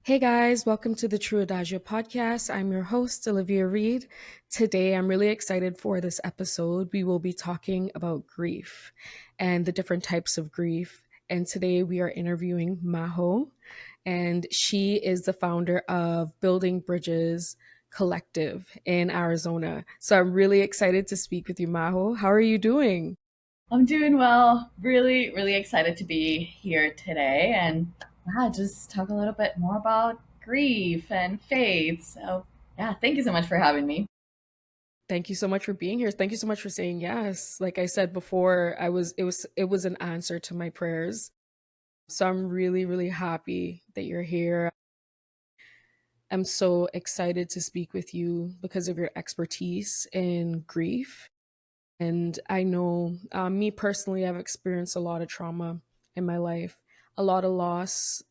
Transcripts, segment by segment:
Hey guys, welcome to the True Adagio podcast. I'm your host, Olivia Reed. Today, I'm really excited for this episode. We will be talking about grief and the different types of grief. And today, we are interviewing Majo, and she is the founder of Building Bridges Collective in Arizona. So I'm really excited to speak with you, Majo. How are you doing? I'm doing well. Really, really excited to be here today and just talk a little bit more about grief and faith. So, yeah, thank you so much for having me. Thank you so much for being here. Thank you so much for saying yes. Like I said before, it was an answer to my prayers. So I'm really, really happy that you're here. I'm so excited to speak with you because of your expertise in grief. And I know, me personally, I've experienced a lot of trauma in my life, a lot of loss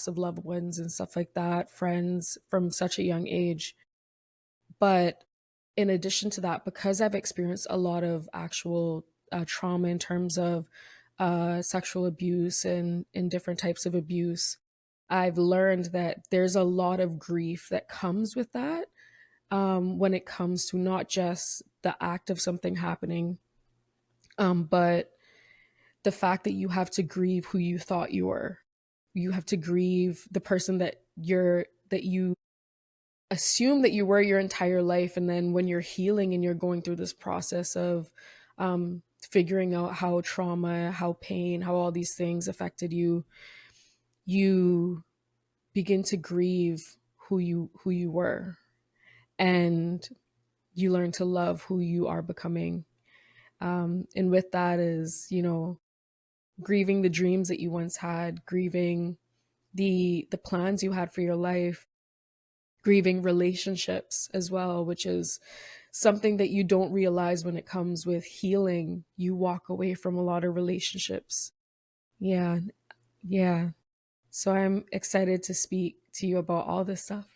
of loved ones and stuff like that, friends from such a young age. But in addition to that, because I've experienced a lot of actual trauma in terms of sexual abuse and different types of abuse, I've learned that there's a lot of grief that comes with that, when it comes to not just the act of something happening, but the fact that you have to grieve who you thought you were. You have to grieve the person that you assume that you were your entire life, and then when you're healing and you're going through this process of figuring out how trauma, how pain, how all these things affected you, you begin to grieve who you were, and you learn to love who you are becoming. And with that is, grieving the dreams that you once had, grieving the plans you had for your life, grieving relationships as well, which is something that you don't realize when it comes with healing. You walk away from a lot of relationships. Yeah, yeah. So I'm excited to speak to you about all this stuff.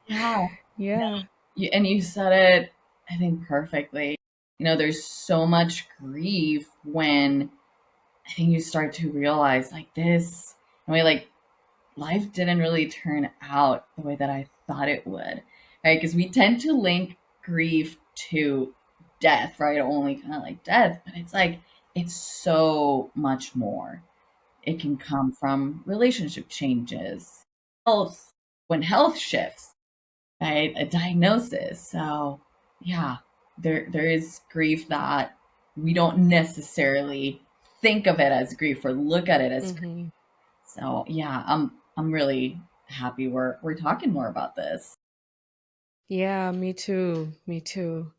Yeah, Yeah. you said it, I think, perfectly. There's so much grief when I think you start to realize like this, in a way, like life didn't really turn out the way that I thought it would, right? Because we tend to link grief to death, right? Only kind of like death, but it's like it's so much more. It can come from relationship changes, health, when health shifts, right? A diagnosis. So, yeah, there is grief that we don't necessarily think of it as grief or look at it as grief. Hmm. So yeah, I'm really happy we're talking more about this. Yeah, me too. Me too.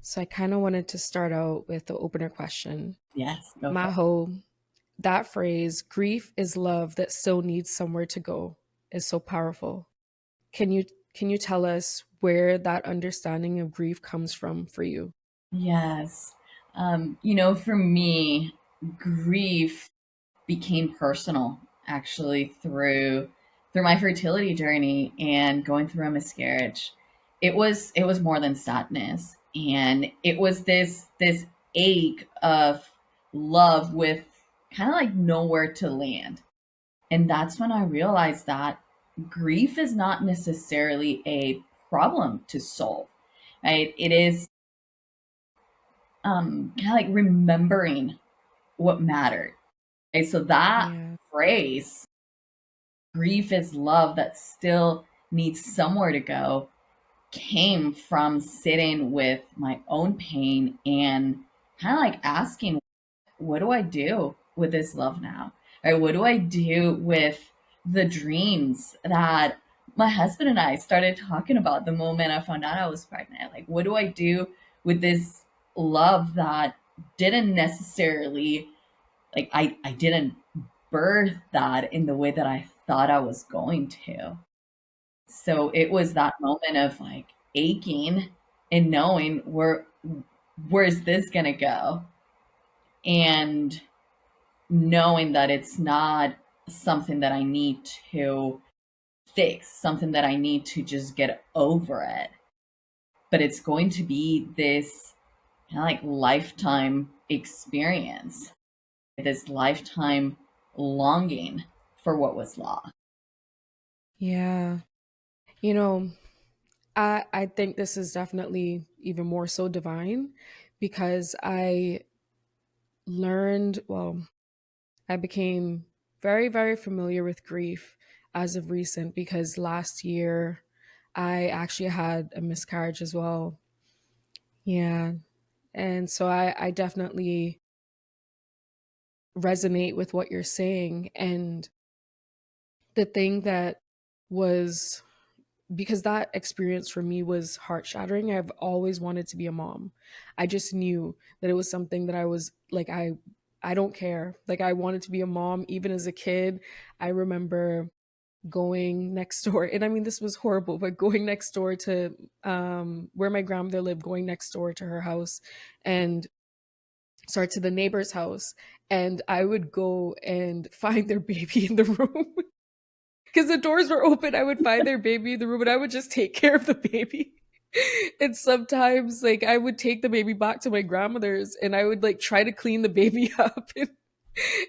So I kind of wanted to start out with the opener question. Yes, go for it. Maho, that phrase, grief is love that still needs somewhere to go, is so powerful. Can you can you tell us where that understanding of grief comes from for you? Yes. For me, grief became personal actually through my fertility journey and going through a miscarriage. It was more than sadness, and it was this ache of love with kind of like nowhere to land. And that's when I realized that grief is not necessarily a problem to solve, right? It is kind of like remembering what mattered. Okay, so that Yeah. phrase, grief is love that still needs somewhere to go, came from sitting with my own pain and kind of like asking, what do I do with this love now? Or what do I do with the dreams that my husband and I started talking about the moment I found out I was pregnant? Like, what do I do with this love that didn't necessarily, like, I didn't birth that in the way that I thought I was going to. So it was that moment of like aching and knowing where's this gonna go? And knowing that it's not something that I need to fix, something that I need to just get over it, but it's going to be this kind of like lifetime experience, this lifetime longing for what was lost. Yeah. You know, I think this is definitely even more so divine because I learned, well, I became very, very familiar with grief as of recent because last year I actually had a miscarriage as well. Yeah. And so I definitely resonate with what you're saying. And the thing that was, because that experience for me was heart shattering. I've always wanted to be a mom. I just knew that it was something that I was like, I don't care. Like I wanted to be a mom even as a kid. I remember going next door, and I mean this was horrible, but going next door to where my grandmother lived, going next door to her house and sorry, to the neighbor's house, and I would go and find their baby in the room because the doors were open. I would find their baby in the room and I would just take care of the baby. And sometimes like I would take the baby back to my grandmother's and I would like try to clean the baby up,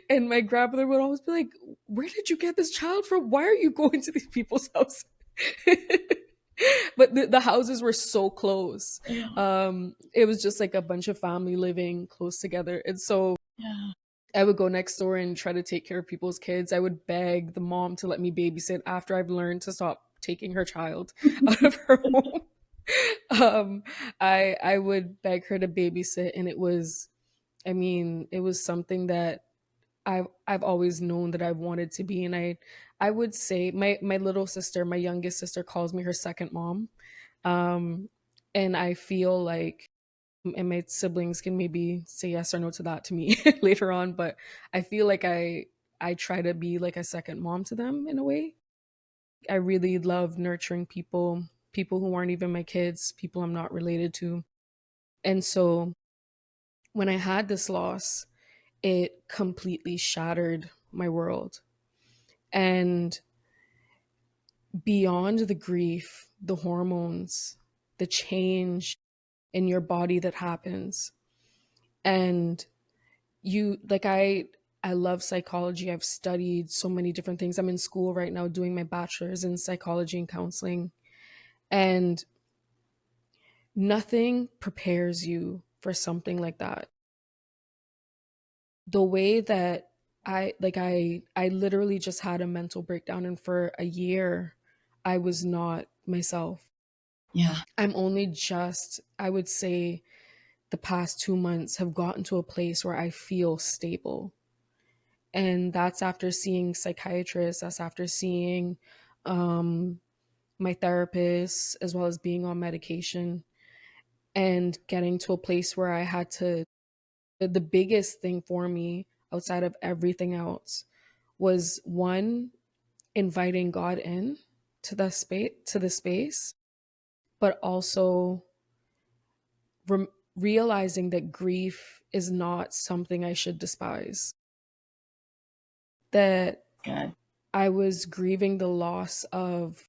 and my grandmother would always be like, "Where did you get this child from? Why are you going to these people's house?" But the houses were so close. Yeah. It was just like a bunch of family living close together. And so Yeah. I would go next door and try to take care of people's kids. I would beg the mom to let me babysit after I've learned to stop taking her child out of her home. Um, I would beg her to babysit, and it was, I mean, it was something that I've always known that I wanted to be. And I would say my little sister, my youngest sister, calls me her second mom. Um, and I feel like, and my siblings can maybe say yes or no to that to me later on, but I feel like I try to be like a second mom to them in a way. I really love nurturing people, people who aren't even my kids, people I'm not related to. And so when I had this loss, it completely shattered my world. And beyond the grief, the hormones, the change in your body that happens, and you like I love psychology. I've studied so many different things. I'm in school right now doing my bachelor's in psychology and counseling, and nothing prepares you for something like that. The way that I literally just had a mental breakdown, and for a year I was not myself. Yeah. I'm only just, I would say, the past 2 months have gotten to a place where I feel stable. And that's after seeing psychiatrists, that's after seeing um, my therapist, as well as being on medication and getting to a place where I had to, the biggest thing for me outside of everything else was one, inviting God in to the space, but also realizing that grief is not something I should despise. That Good. I was grieving the loss of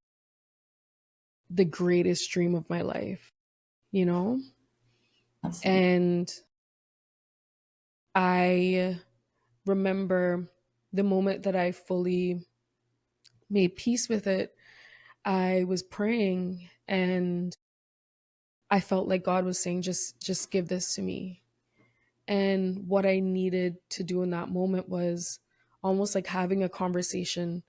the greatest dream of my life, you know? Absolutely. And I remember the moment that I fully made peace with it. I was praying and I felt like God was saying, just give this to me. And what I needed to do in that moment was almost like having a conversation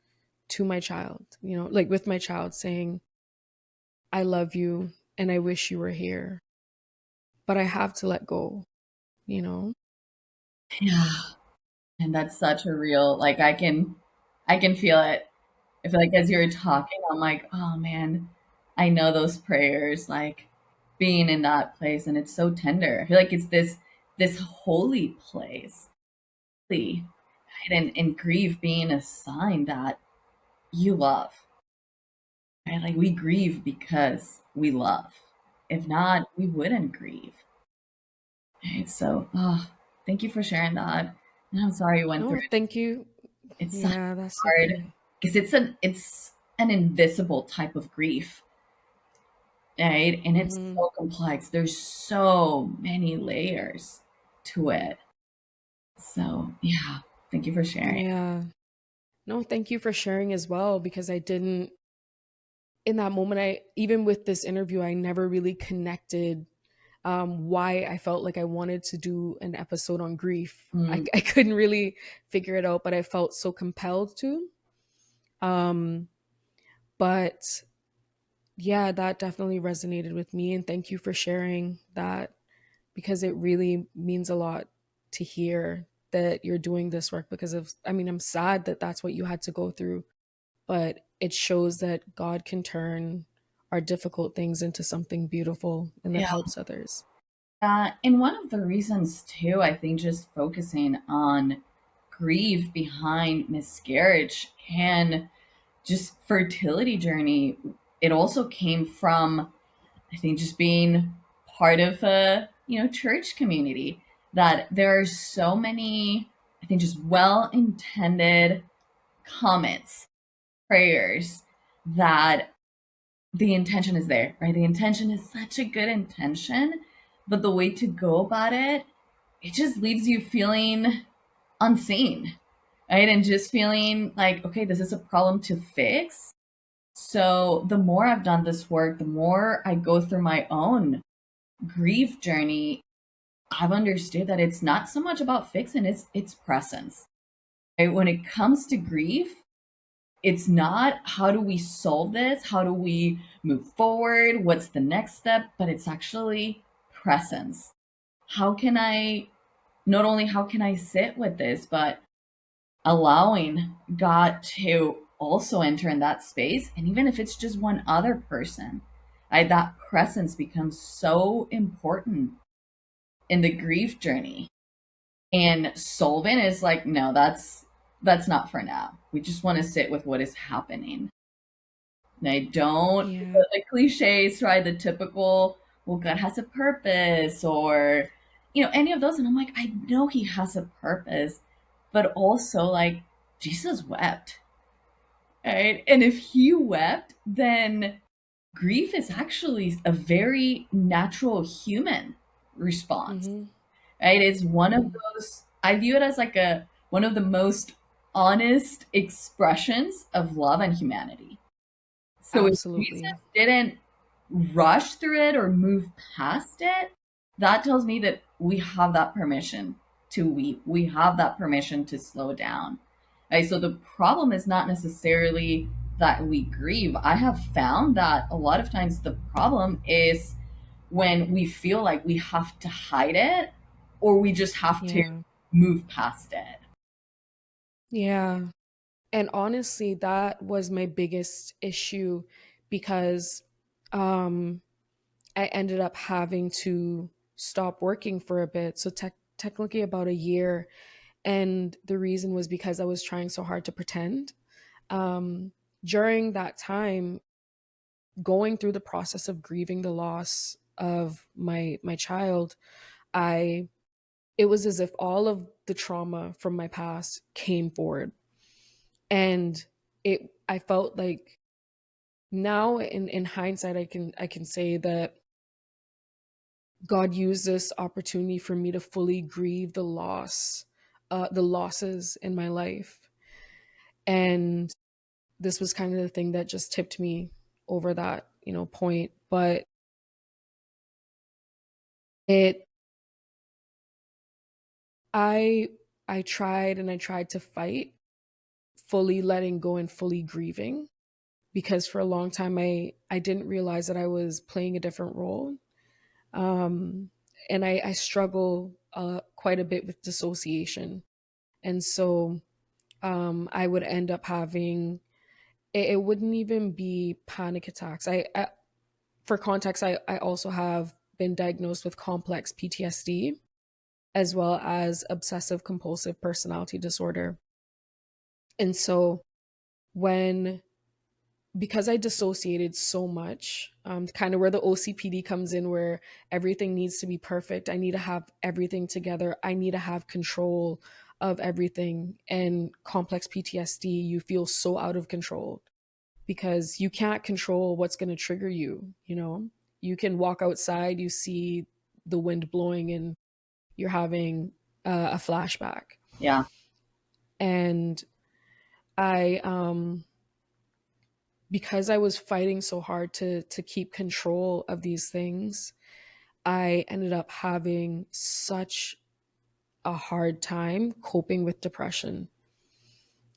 to my child, you know, like with my child saying, I love you and I wish you were here, but I have to let go, you know? Yeah. And that's such a real, like, I can feel it. I feel like as you were talking, I'm like, oh man, I know those prayers, like being in that place, and it's so tender. I feel like it's this holy place, really, right? And grief being a sign that you love, right? Like we grieve because we love. If not, we wouldn't grieve. Right? So, oh, thank you for sharing that. And I'm sorry you went through No, it. thank you. It's so Yeah, that's hard okay. because it's an invisible type of grief, right? And it's Hmm. so complex. There's so many layers to it. So, yeah, thank you for sharing. Yeah. No, thank you for sharing as well because I didn't in that moment, I even with this interview, I never really connected why I felt like I wanted to do an episode on grief. I, Mm, I couldn't really figure it out, but I felt so compelled to. Um, but yeah, that definitely resonated with me. And thank you for sharing that because it really means a lot to hear that you're doing this work because of, I mean, I'm sad that that's what you had to go through, but it shows that God can turn our difficult things into something beautiful and that yeah. helps others. And one of the reasons too, I think, just focusing on grief behind miscarriage and just fertility journey, it also came from, I think, just being part of a, church community, that there are so many, I think, just well intended comments, prayers, that the intention is there, right? The intention is such a good intention, but the way to go about it, it just leaves you feeling unseen, right? And just feeling like, okay, this is a problem to fix. So the more I've done this work, the more I go through my own grief journey, I've understood that it's not so much about fixing, it's presence. Right? When it comes to grief, it's not how do we solve this? How do we move forward? What's the next step? But it's actually presence. How can I, not only how can I sit with this, but allowing God to also enter in that space. And even if it's just one other person, that presence becomes so important in the grief journey. And solving is like, no, that's not for now. We just want to sit with what is happening. And I don't, Yeah. the cliches, right? The typical, well, God has a purpose, or, any of those. And I'm like, I know He has a purpose, but also, like, Jesus wept, right? And if He wept, then grief is actually a very natural human response, Mm-hmm. right? It's one of Mm-hmm. those, I view it as like one of the most honest expressions of love and humanity. So if Jesus Absolutely. didn't rush through it or move past it, that tells me that we have that permission to weep. We have that permission to slow down. Right? So the problem is not necessarily that we grieve. I have found that a lot of times the problem is when we feel like we have to hide it, or we just have to Yeah. move past it. Yeah. And honestly, that was my biggest issue because um I ended up having to stop working for a bit. So technically about a year. And the reason was because I was trying so hard to pretend. Um, During that time, going through the process of grieving the loss of my child, I it was as if all of the trauma from my past came forward. And I felt like now in hindsight I can say that God used this opportunity for me to fully grieve the losses in my life. And this was kind of the thing that just tipped me over that, point. But it, I, I tried and I tried to fight fully letting go and fully grieving because for a long time I didn't realize that I was playing a different role. Um, and I struggle quite a bit with dissociation. And so I would end up having it wouldn't even be panic attacks. For context, I also have been diagnosed with complex PTSD as well as obsessive compulsive personality disorder. And so when because I dissociated so much, kind of where the OCPD comes in, where everything needs to be perfect. I need to have everything together. I need to have control of everything. And complex PTSD, you feel so out of control because you can't control what's going to trigger you. You can walk outside, you see the wind blowing, and you're having a flashback. Yeah. And I because I was fighting so hard to keep control of these things, I ended up having such a hard time coping with depression.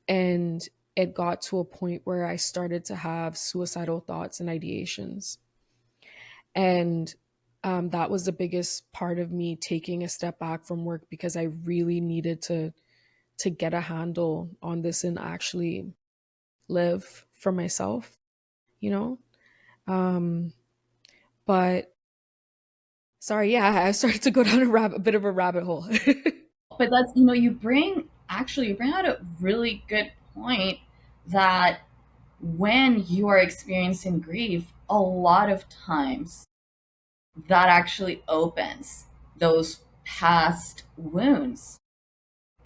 And it got to a point where I started to have suicidal thoughts and ideations. And that was the biggest part of me taking a step back from work, because I really needed to get a handle on this and actually live for myself, you know? Um, but sorry, yeah, I started to go down a bit of a rabbit hole. But that's, you bring out a really good point that when you are experiencing grief, a lot of times that actually opens those past wounds,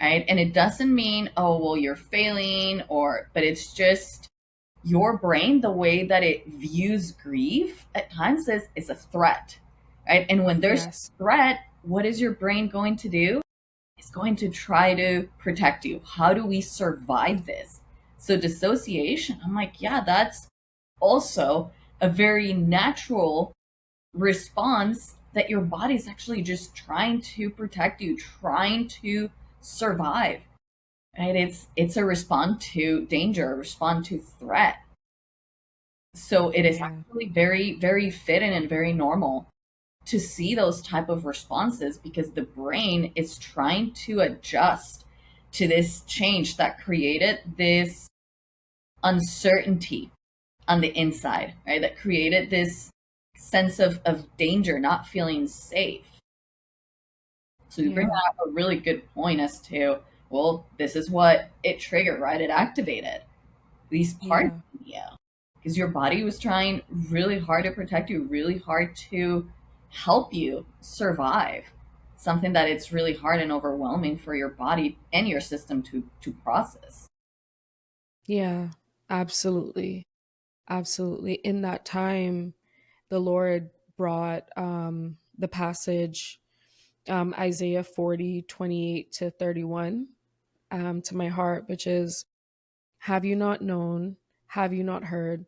right? And it doesn't mean, oh, well, you're failing, but it's just your brain, the way that it views grief at times is a threat, right? And when there's a Yes. threat, what is your brain going to do? It's going to try to protect you. How do we survive this? So dissociation, I'm like, yeah, that's also a very natural response that your body's actually just trying to protect you, trying to survive. Right? It's a response to danger, a response to threat. So it is Yeah. actually very, very fitting and very normal to see those type of responses, because the brain is trying to adjust to this change that created this uncertainty on the inside, right? That created this sense of danger, not feeling safe. So you bring Yeah. up a really good point as to, well, this is what it triggered, right? It activated these parts Yeah. in you because your body was trying really hard to protect you, really hard to help you survive. Something that it's really hard and overwhelming for your body and your system to process. Yeah. Absolutely. Absolutely. In that time, the Lord brought the passage, Isaiah 40:28 to 31, to my heart, which is, have you not known? Have you not heard?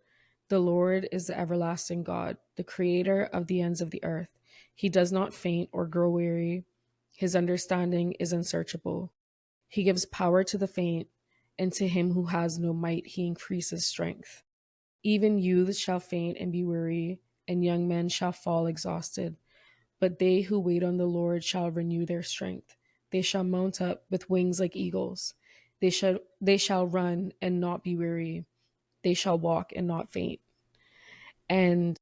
The Lord is the everlasting God, the creator of the ends of the earth. He does not faint or grow weary. His understanding is unsearchable. He gives power to the faint, and to him who has no might, he increases strength. Even youths shall faint and be weary, and young men shall fall exhausted. But they who wait on the Lord shall renew their strength. They shall mount up with wings like eagles. They shall run and not be weary. They shall walk and not faint. And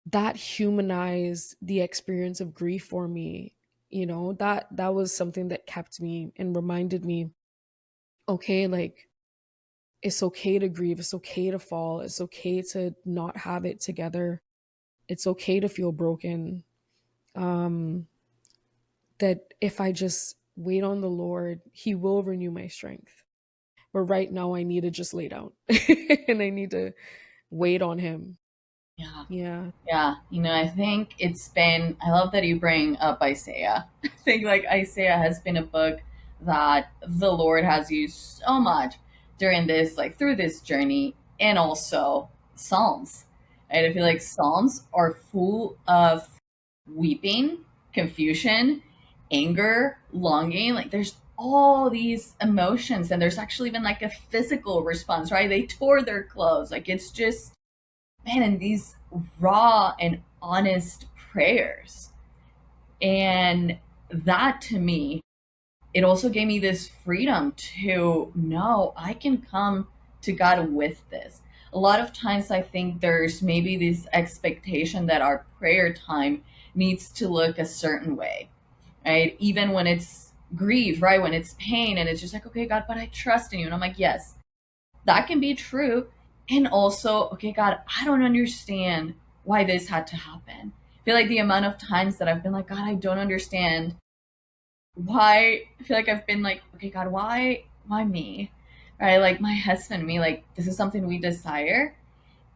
that humanized the experience of grief for me. That was something that kept me and reminded me, okay, like, it's okay to grieve, it's okay to fall, it's okay to not have it together, it's okay to feel broken. Um that if I just wait on the Lord, He will renew my strength. But right now, I need to just lay down and I need to wait on Him. Yeah. Yeah. Yeah, I think I love that you bring up Isaiah. I think like Isaiah has been a book that the Lord has used so much during this, like through this journey, and also Psalms. Right? I feel like Psalms are full of weeping, confusion, anger, longing. Like there's all these emotions, and there's actually even like a physical response, right? They tore their clothes. Like it's just, man, and these raw and honest prayers. And that to me, it also gave me this freedom to know I can come to God with this. A lot of times I think there's maybe this expectation that our prayer time needs to look a certain way, right? Even when it's grief, right? When it's pain and it's just like, okay, God, but I trust in you. And I'm like, yes, that can be true. And also, okay, God, I don't understand why this had to happen. I feel like the amount of times that I've been like, God, I don't understand why. I feel like I've been like, okay, God, why me? Right? Like my husband, me, like this is something we desire.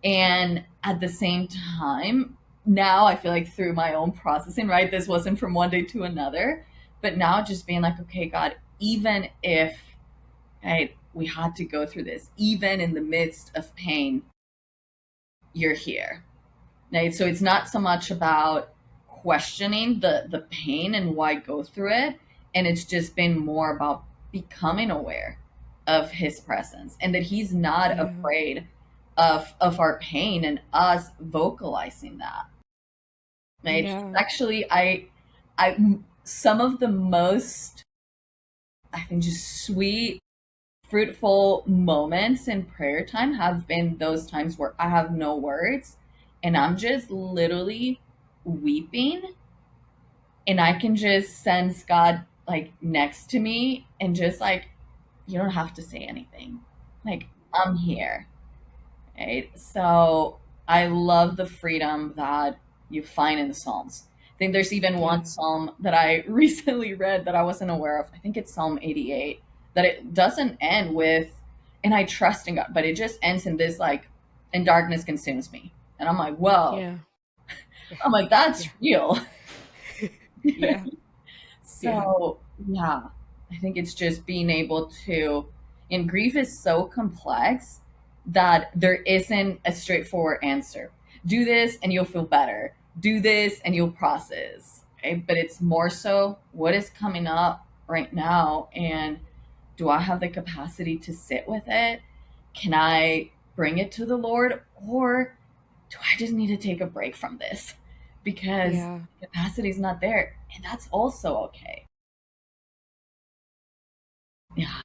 And at the same time, now I feel like through my own processing, right? This wasn't from one day to another. But now just being like, okay, God, even if, right, we had to go through this. Even in the midst of pain, you're here. Right? So it's not so much about questioning the pain and why go through it. And it's just been more about becoming aware of his presence and that he's not Yeah. afraid of our pain and us vocalizing that. Right? He's Yeah. actually I some of the most, I think, just sweet, fruitful moments in prayer time have been those times where I have no words and I'm just literally weeping, and I can just sense God like next to me and just like, you don't have to say anything. Like, I'm here. Right? So I love the freedom that you find in the Psalms. I think there's even one Yeah. psalm that I recently read that I wasn't aware of. I think it's Psalm 88, that it doesn't end with, and I trust in God, but it just ends in this like, and darkness consumes me. And I'm like, whoa. Yeah. Yeah. I'm like, that's Yeah. real. Yeah. Yeah. So, yeah, I think it's just being able to, and grief is so complex that there isn't a straightforward answer. Do this and you'll feel better. Do this and you'll process. Okay? But it's more so what is coming up right now, and do I have the capacity to sit with it? Can I bring it to the Lord, or do I just need to take a break from this because Yeah. capacity is not there? And that's also okay. Yeah,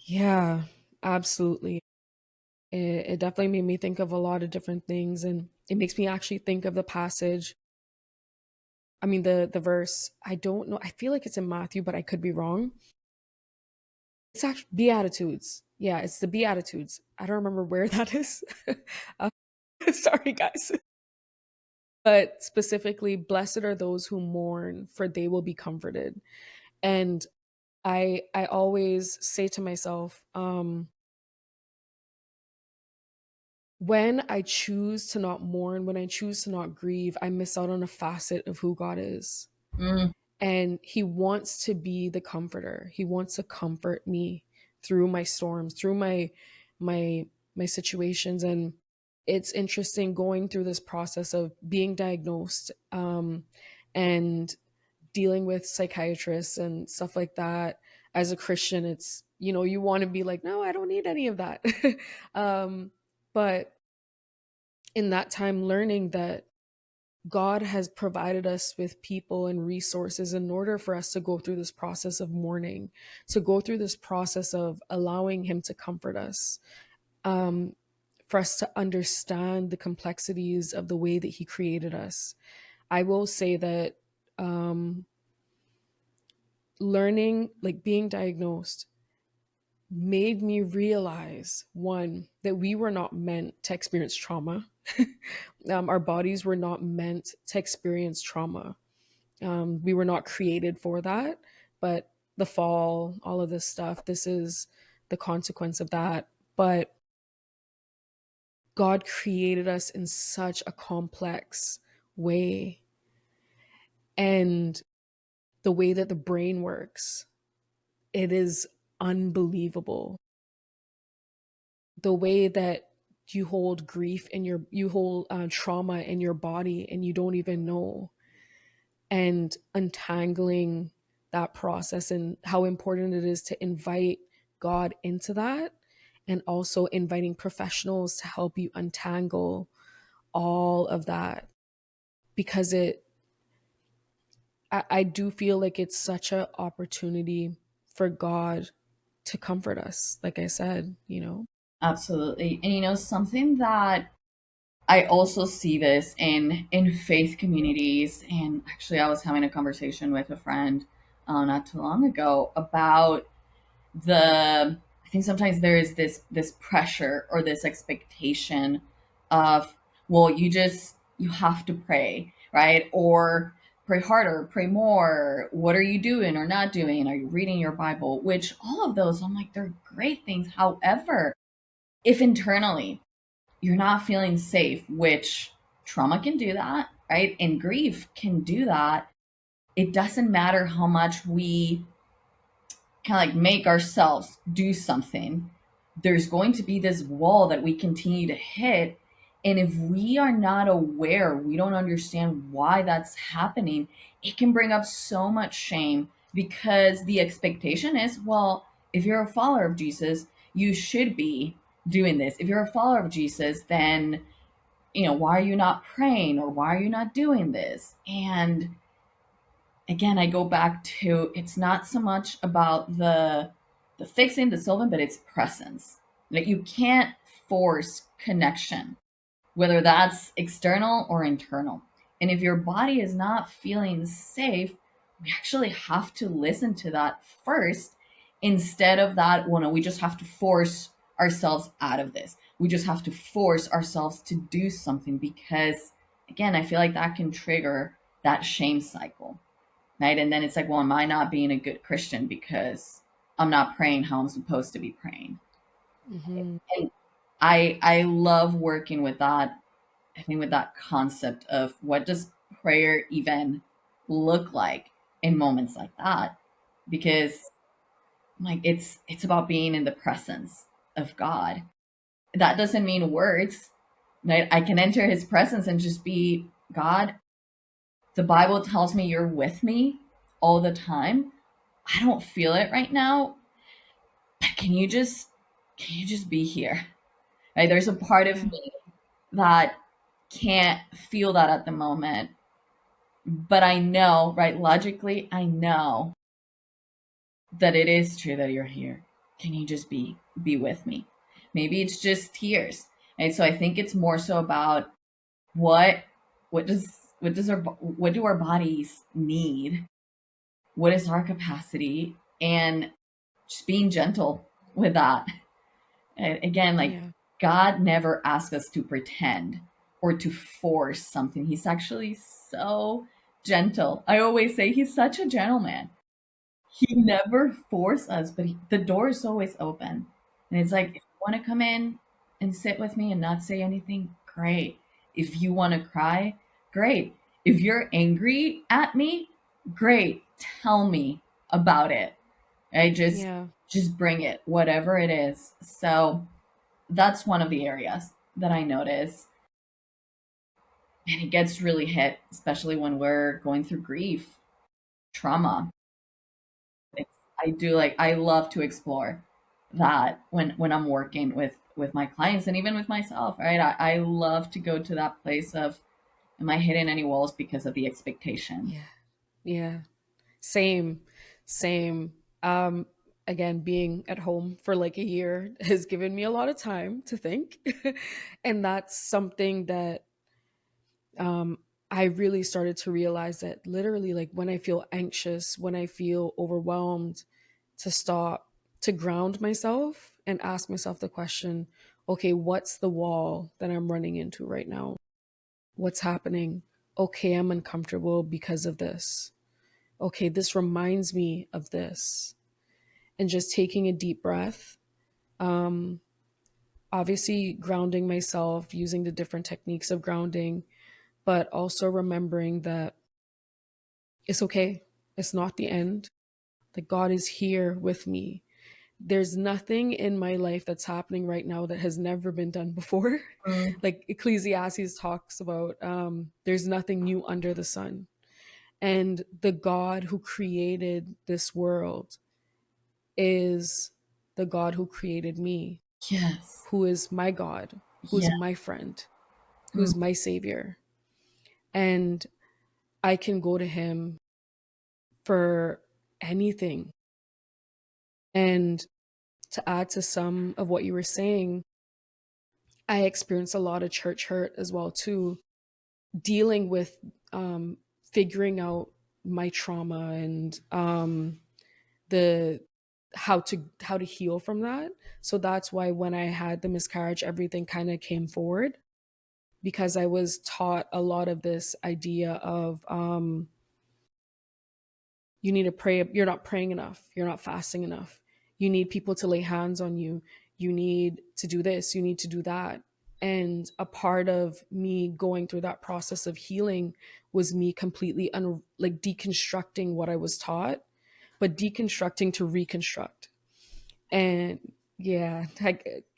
Yeah. Absolutely. It definitely made me think of a lot of different things, and it makes me actually think of the passage. I mean, the verse. I don't know. I feel like it's in Matthew, but I could be wrong. It's actually Beatitudes. Yeah, it's the Beatitudes. I don't remember where that is. Uh, sorry, guys. But specifically, blessed are those who mourn, for they will be comforted. And I always say to myself, when I choose to not mourn, when I choose to not grieve, I miss out on a facet of who God is. mm, And He wants to be the comforter. He wants to comfort me through my storms, through my my situations. And it's interesting going through this process of being diagnosed, and dealing with psychiatrists and stuff like that. As a Christian, it's, you want to be like, no, I don't need any of that. But in that time, learning that God has provided us with people and resources in order for us to go through this process of mourning, to go through this process of allowing Him to comfort us, um, for us to understand the complexities of the way that He created us. I will say that, learning, like being diagnosed, made me realize, one, that we were not meant to experience trauma. Our bodies were not meant to experience trauma. We were not created for that, but the fall, all of this stuff, this is the consequence of that. But God created us in such a complex way. And the way that the brain works, it is unbelievable. The way that you hold grief in your, you hold trauma in your body and you don't even know, and untangling that process, and how important it is to invite God into that, and also inviting professionals to help you untangle all of that, because I do feel like it's such an opportunity for God to comfort us, like I said. absolutely. And something that I also see this in faith communities, and actually, I was having a conversation with a friend not too long ago about the. I think sometimes there is this pressure or this expectation of, well, you have to pray, right? Or pray harder, pray more. What are you doing or not doing? Are you reading your Bible? Which all of those, I'm like, they're great things. However, if internally you're not feeling safe, which trauma can do that, right? And grief can do that. It doesn't matter how much we kind of like make ourselves do something, there's going to be this wall that we continue to hit. And if we are not aware, we don't understand why that's happening, it can bring up so much shame, because the expectation is, well, if you're a follower of Jesus, you should be doing this. If you're a follower of Jesus, then, why are you not praying, or why are you not doing this? And again, I go back to, it's not so much about the fixing, the solving, but it's presence. Like, you can't force connection, whether that's external or internal. And if your body is not feeling safe, we actually have to listen to that first, instead of that, well, no, we just have to force ourselves out of this. We just have to force ourselves to do something, because, again, I feel like that can trigger that shame cycle, right? And then it's like, well, am I not being a good Christian because I'm not praying how I'm supposed to be praying? Mhm. And I love working with that. I think with that concept of, what does prayer even look like in moments like that? Because, like, it's about being in the presence of God. That doesn't mean words, right? I can enter his presence and just be, God, the Bible tells me you're with me all the time. I don't feel it right now, but can you just be here? Right? There's a part of Yeah. me that can't feel that at the moment, but I know, right? Logically, I know that it is true that you're here. Can you just be with me? Maybe it's just tears. Right? So I think it's more so about, what what do our bodies need? What is our capacity? And just being gentle with that. And again, like, Yeah. God never asks us to pretend or to force something. He's actually so gentle. I always say he's such a gentleman. He never force us, but the door is always open. And it's like, if you want to come in and sit with me and not say anything, great. If you want to cry, great. If you're angry at me, great. Tell me about it. I Yeah. just bring it, whatever it is. So that's one of the areas that I notice. And it gets really hit, especially when we're going through grief, trauma. It's, I love to explore that when I'm working with my clients, and even with myself, right? I love to go to that place of, am I hitting any walls because of the expectation? Yeah. Yeah. Same. Same. Um, Again, being at home for like a year has given me a lot of time to think. And that's something that um I really started to realize, that literally, like, when I feel anxious, when I feel overwhelmed, to stop, to ground myself and ask myself the question, okay, what's the wall that I'm running into right now? What's happening? Okay, I'm uncomfortable because of this. Okay, this reminds me of this. And just taking a deep breath, um, obviously grounding myself using the different techniques of grounding, but also remembering that it's okay. It's not the end. That God is here with me. There's nothing in my life that's happening right now that has never been done before. Mm, Like Ecclesiastes talks about, there's nothing new under the sun. And the God who created this world is the God who created me, yes. who is my God, who's Yeah. my friend, Mm, who's my savior. And I can go to him for anything. And to add to some of what you were saying, I experienced a lot of church hurt as well too, dealing with figuring out my trauma and the how to heal from that. So that's why when I had the miscarriage, everything kind of came forward, because I was taught a lot of this idea of you need to pray, you're not praying enough, you're not fasting enough, you need people to lay hands on you, you need to do this, you need to do that. And a part of me going through that process of healing was me completely like deconstructing what I was taught, but deconstructing to reconstruct. And yeah,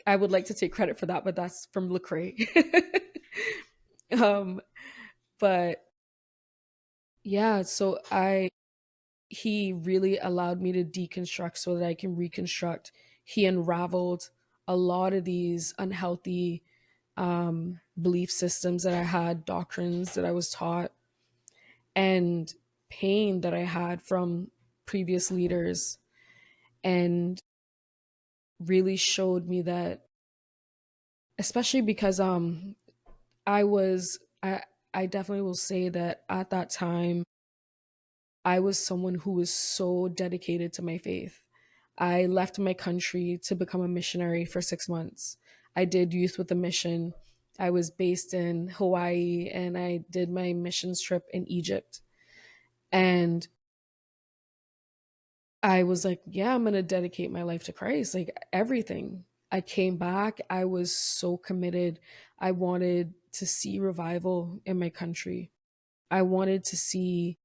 I would like to take credit for that, but that's from Lecrae. um, but yeah, so I he really allowed me to deconstruct so that I can reconstruct. He unraveled a lot of these unhealthy belief systems that I had, doctrines that I was taught, and pain that I had from previous leaders, and really showed me that, especially because I was I definitely will say that at that time I was someone who was so dedicated to my faith. I left my country to become a missionary for 6 months. I did youth with a mission. I was based in Hawaii and I did my missions trip in Egypt. And I was like, yeah, I'm going to dedicate my life to Christ, like everything. I came back. I was so committed. I wanted to see revival in my country. I wanted to see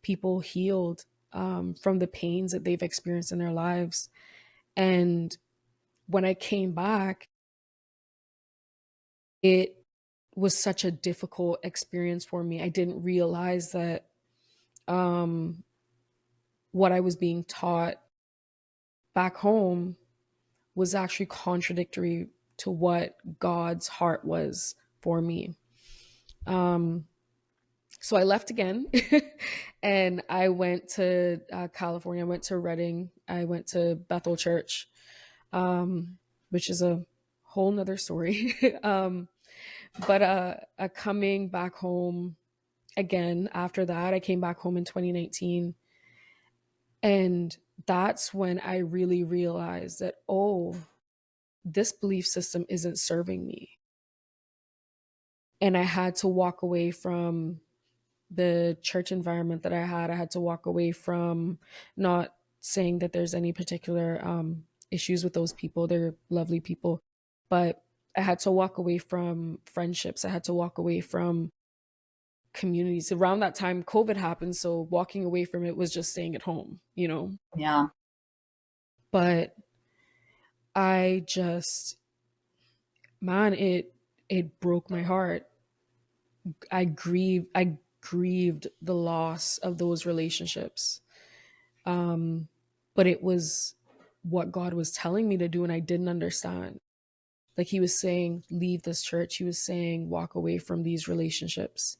people healed from the pains that they've experienced in their lives. And when I came back, it was such a difficult experience for me. I didn't realize that um, what I was being taught back home was actually contradictory to what God's heart was for me. Um, so I left again and I went to California. I went to Redding. I went to Bethel Church, which is a whole nother story. But coming back home again after that, I came back home in 2019. And that's when I really realized that, oh, this belief system isn't serving me. And I had to walk away from the church environment that I had. I had to walk away from, not saying that there's any particular issues with those people. They're lovely people. But I had to walk away from friendships. I had to walk away from communities. Around that time, COVID happened. So walking away from it was just staying at home, you know? Yeah. But I just, man, it broke my heart. I grieved the loss of those relationships. Um, but it was what God was telling me to do, and I didn't understand. Like he was saying, leave this church. He was saying, walk away from these relationships.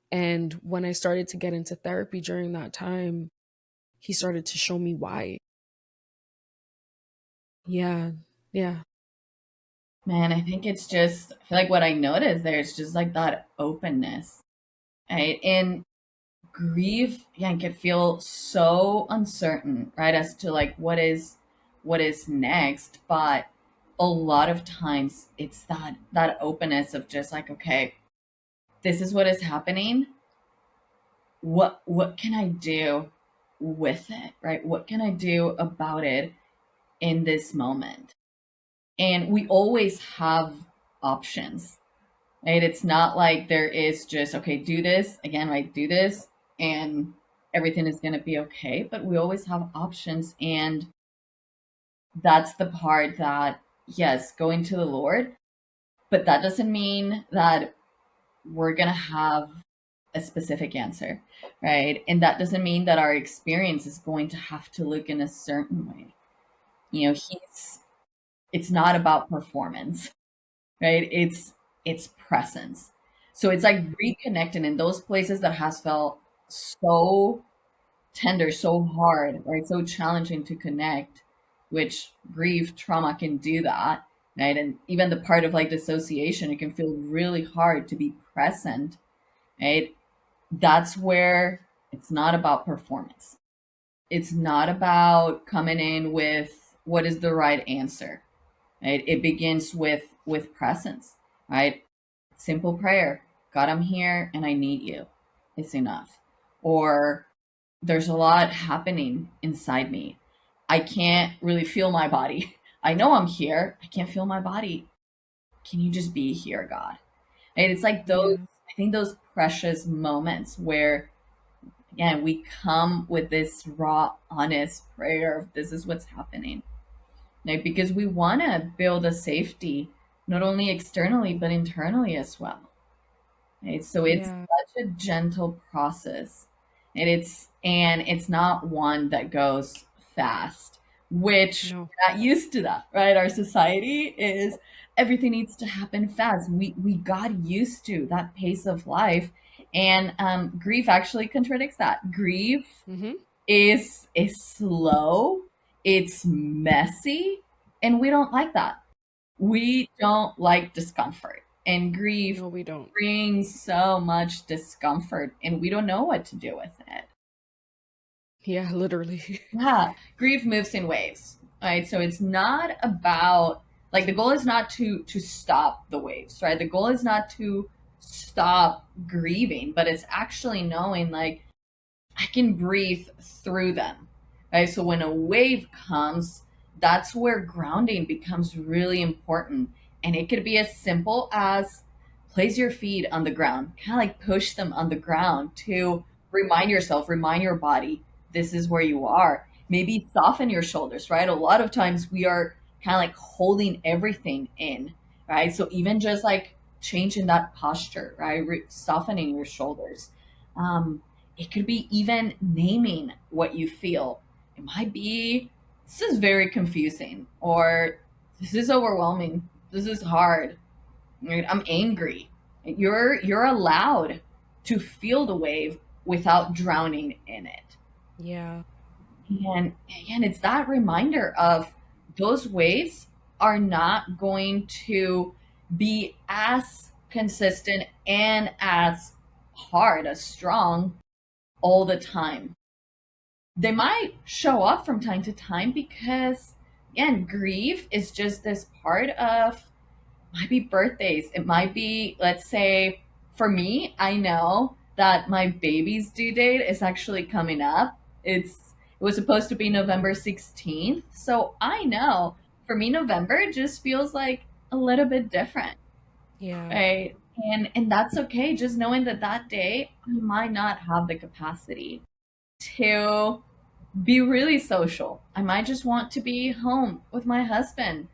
And when I started to get into therapy during that time, he started to show me why. Yeah. Yeah. Man, I think it's just, I feel like what I noticed there is just like that openness, right? And grief, yeah, it can feel so uncertain, right? As to like what is next. But a lot of times it's that openness of just like, okay, this is what is happening. What can I do with it? Right? What can I do about it in this moment? And we always have options, right? It's not like there is just, okay, do this again, right? Do this and everything is going to be okay. But we always have options. And that's the part that, yes, going to the Lord, but that doesn't mean that we're going to have a specific answer, right? And that doesn't mean that our experience is going to have to look in a certain way. It's not about performance, right? It's presence. So it's like reconnecting in those places that has felt so tender, so hard, right? So challenging to connect, which grief, trauma can do that, right? And even the part of like dissociation, it can feel really hard to be present, right? That's where it's not about performance. It's not about coming in with what is the right answer, right? It begins with presence, right? Simple prayer. God, I'm here and I need you. It's enough. Or there's a lot happening inside me. I can't really feel my body. I know I'm here. I can't feel my body. Can you just be here, God? And it's like those, Yeah. I think those precious moments where yeah, we come with this raw, honest prayer of this is what's happening. Like, because we want to build a safety, not only externally, but internally as well. Right? So it's Yeah. such a gentle process. And it's not one that goes fast, which No. we're not used to that, right? Our society is everything needs to happen fast. We got used to that pace of life. And grief actually contradicts that. Grief Mhm. is slow, it's messy, and we don't like that. We don't like discomfort, and grief No, we don't. brings so much discomfort, and we don't know what to do with it. Yeah, literally. Yeah, grief moves in waves, right? So it's not about, like, the goal is not to stop the waves, right? The goal is not to stop grieving, but it's actually knowing, like, I can breathe through them. Right. So when a wave comes, that's where grounding becomes really important. And it could be as simple as place your feet on the ground, kind of like push them on the ground to remind yourself, remind your body, this is where you are. Maybe soften your shoulders, right? A lot of times we are kind of like holding everything in, right? So even just like changing that posture, right? Softening your shoulders. Um, it could be even naming what you feel. It might be, this is very confusing, or this is overwhelming. This is hard. Right? I'm angry. You're allowed to feel the wave without drowning in it. Yeah. And it's that reminder of those waves are not going to be as consistent and as hard, as strong all the time. They might show up from time to time because, again, grief is just this part of, might be birthdays. It might be, let's say, for me, I know that my baby's due date is actually coming up. It was supposed to be November 16th. So I know for me, November just feels like a little bit different, Yeah. right? And that's okay. Just knowing that that day I might not have the capacity to be really social. I might just want to be home with my husband.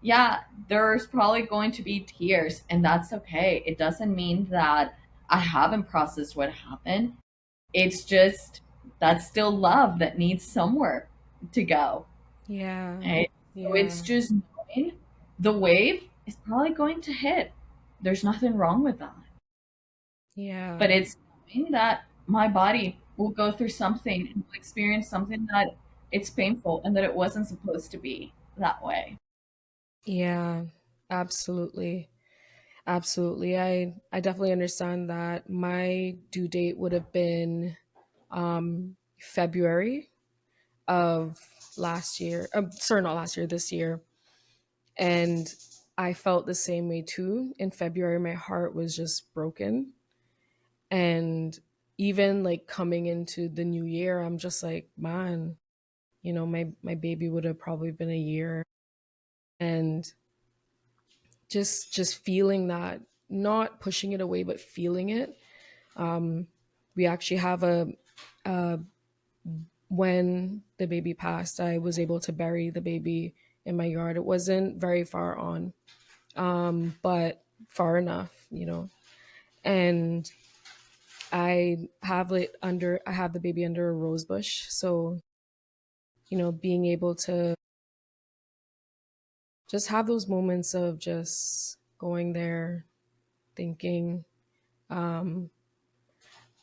Yeah, there's probably going to be tears, and that's okay. It doesn't mean that I haven't processed what happened. It's just that's still love that needs somewhere to go. Yeah. Right? So it's Yeah. just knowing the wave is probably going to hit. There's nothing wrong with that. But Yeah. it's knowing that my body will go through something and will experience something that it's painful and that it wasn't supposed to be that way. Yeah. Absolutely. Absolutely. I definitely understand that. My due date would have been February of last year. Sorry, not last year, this year. And I felt the same way too. In February, my heart was just broken. And even like coming into the new year, I'm just like, man, my baby would have probably been a year. And just feeling that, not pushing it away, but feeling it. We actually have a when the baby passed, I was able to bury the baby in my yard. It wasn't very far on, but far enough. And I have the baby under a rose bush. So, being able to just have those moments of just going there, thinking,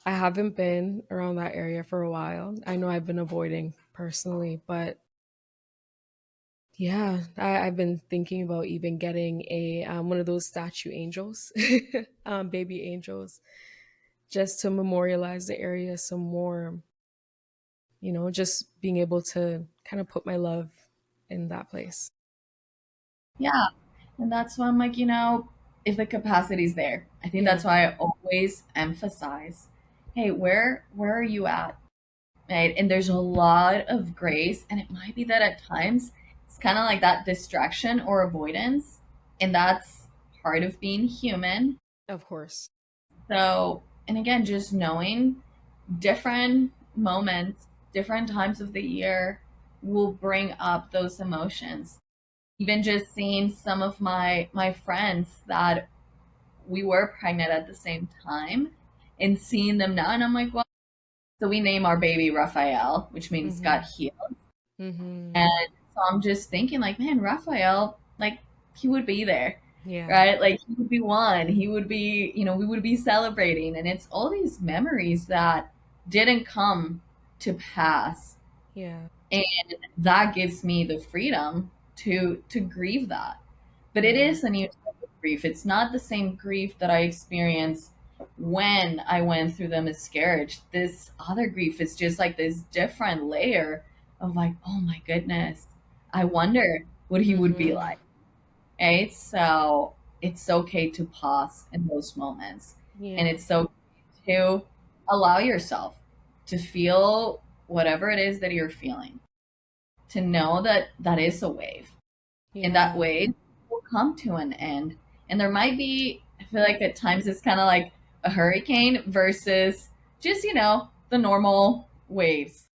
I haven't been around that area for a while. I know I've been avoiding personally, but yeah, I've been thinking about even getting a one of those statue angels, baby angels, just to memorialize the area some more. Just being able to kind of put my love in that place. Yeah. And that's why I'm like, if the capacity's there, I think Yeah, that's why I always emphasize, hey, where are you at? Right. And there's a lot of grace. And it might be that at times it's kind of like that distraction or avoidance. And that's part of being human. of course. So, and again, just knowing. different moments, different times of the year will bring up those emotions. Even just seeing some of my friends that we were pregnant at the same time and seeing them now, and I'm like, well, so we name our baby Raphael, which means God Mhm. healed. Mhm. And so I'm just thinking, like, man, Raphael, like, he would be there, Yeah. right? Like, he would be one. He would be, we would be celebrating. And it's all these memories that didn't come to pass. Yeah. And that gives me the freedom to grieve that. But it Yeah. is a new type of grief. It's not the same grief that I experienced when I went through the miscarriage. This other grief is just like this different layer of like, oh my goodness, I wonder what he would be Mhm. like. Right? So it's okay to pause in those moments. And Yeah. it's okay to allow yourself to feel whatever it is that you're feeling, to know that that is a wave, and that Yeah. wave will come to an end. And there might be, I feel like at times it's kind of like a hurricane versus just, the normal waves.